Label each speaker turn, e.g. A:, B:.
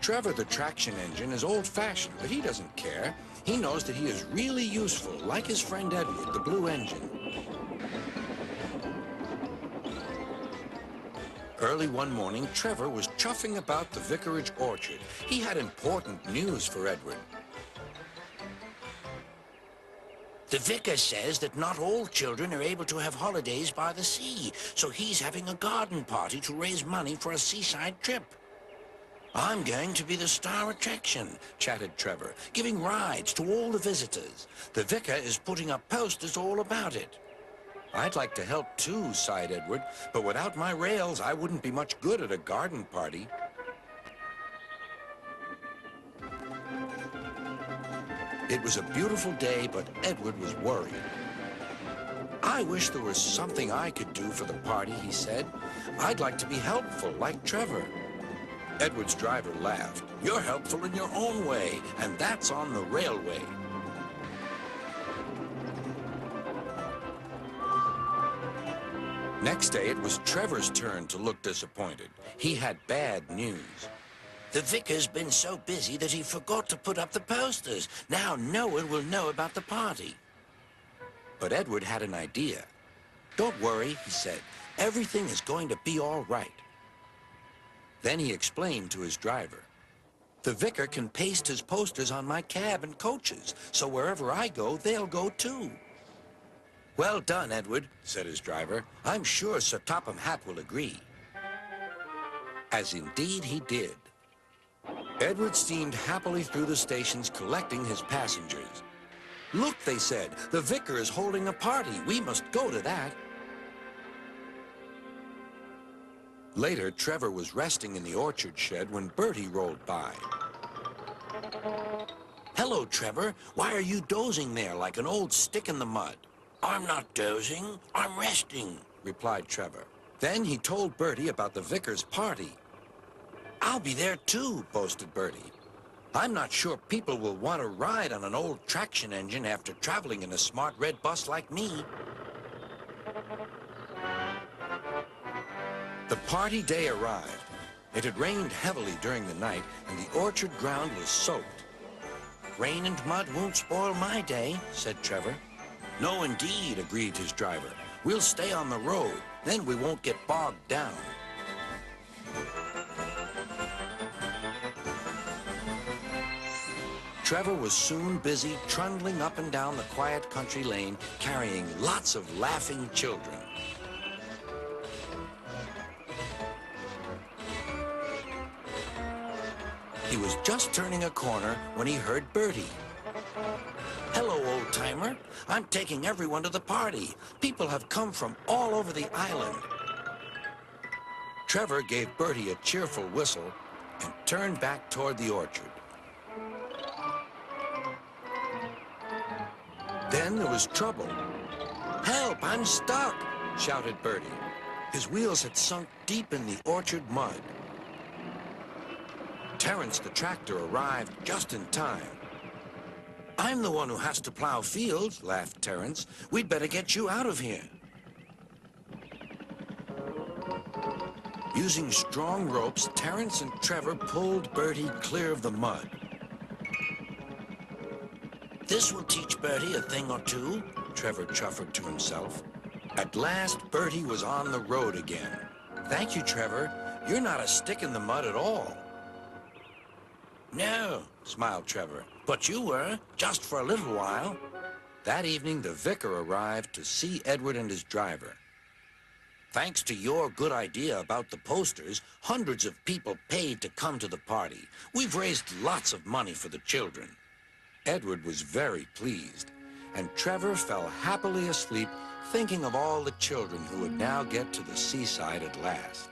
A: Trevor the traction engine is old-fashioned, but he doesn't care. He knows that he is really useful, like his friend Edward, the blue engine. Early one morning, Trevor was chuffing about the vicarage orchard. He had important news for Edward.
B: The vicar says that not all children are able to have holidays by the sea, so he's having a garden party to raise money for a seaside trip. I'm going to be the star attraction, chatted Trevor, giving rides to all the visitors. The vicar is putting up posters all about it.
A: I'd like to help too, sighed Edward, but without my rails, I wouldn't be much good at a garden party. It was a beautiful day, but Edward was worried. I wish there was something I could do for the party, he said. I'd like to be helpful, like Trevor. Edward's driver laughed. You're helpful in your own way, and that's on the railway. Next day, it was Trevor's turn to look disappointed. He had bad news.
B: The vicar's been so busy that he forgot to put up the posters. Now no one will know about the party.
A: But Edward had an idea. Don't worry, he said. Everything is going to be all right. Then he explained to his driver. The vicar can paste his posters on my cab and coaches, so wherever I go, they'll go too. Well done, Edward, said his driver. I'm sure Sir Topham Hatt will agree. As indeed he did. Edward steamed happily through the stations collecting his passengers. Look, they said, the vicar is holding a party. We must go to that. Later, Trevor was resting in the orchard shed when Bertie rolled by.
B: Hello, Trevor. Why are you dozing there like an old stick in the mud? I'm not dozing. I'm resting,
A: replied Trevor. Then he told Bertie about the vicar's party. I'll be there too, boasted Bertie. I'm not sure people will want to ride on an old traction engine after traveling in a smart red bus like me. The party day arrived. It had rained heavily during the night, and the orchard ground was soaked.
B: Rain and mud won't spoil my day, said Trevor.
A: No, indeed, agreed his driver. We'll stay on the road. Then we won't get bogged down. Trevor was soon busy trundling up and down the quiet country lane, carrying lots of laughing children. He was just turning a corner when he heard Bertie.
B: Hello, old-timer. I'm taking everyone to the party. People have come from all over the island.
A: Trevor gave Bertie a cheerful whistle and turned back toward the orchard. Then there was trouble. Help, I'm stuck, shouted Bertie. His wheels had sunk deep in the orchard mud. Terence the tractor arrived just in time. I'm the one who has to plow fields, laughed Terence. We'd better get you out of here. Using strong ropes, Terence and Trevor pulled Bertie clear of the mud.
B: This will teach Bertie a thing or two,
A: Trevor chuffed to himself. At last, Bertie was on the road again. Thank you, Trevor. You're not a stick in the mud at all.
B: No,
A: smiled Trevor.
B: But you were, just for a little while.
A: That evening, the vicar arrived to see Edward and his driver. Thanks to your good idea about the posters, hundreds of people paid to come to the party. We've raised lots of money for the children. Edward was very pleased, and Trevor fell happily asleep, thinking of all the children who would now get to the seaside at last.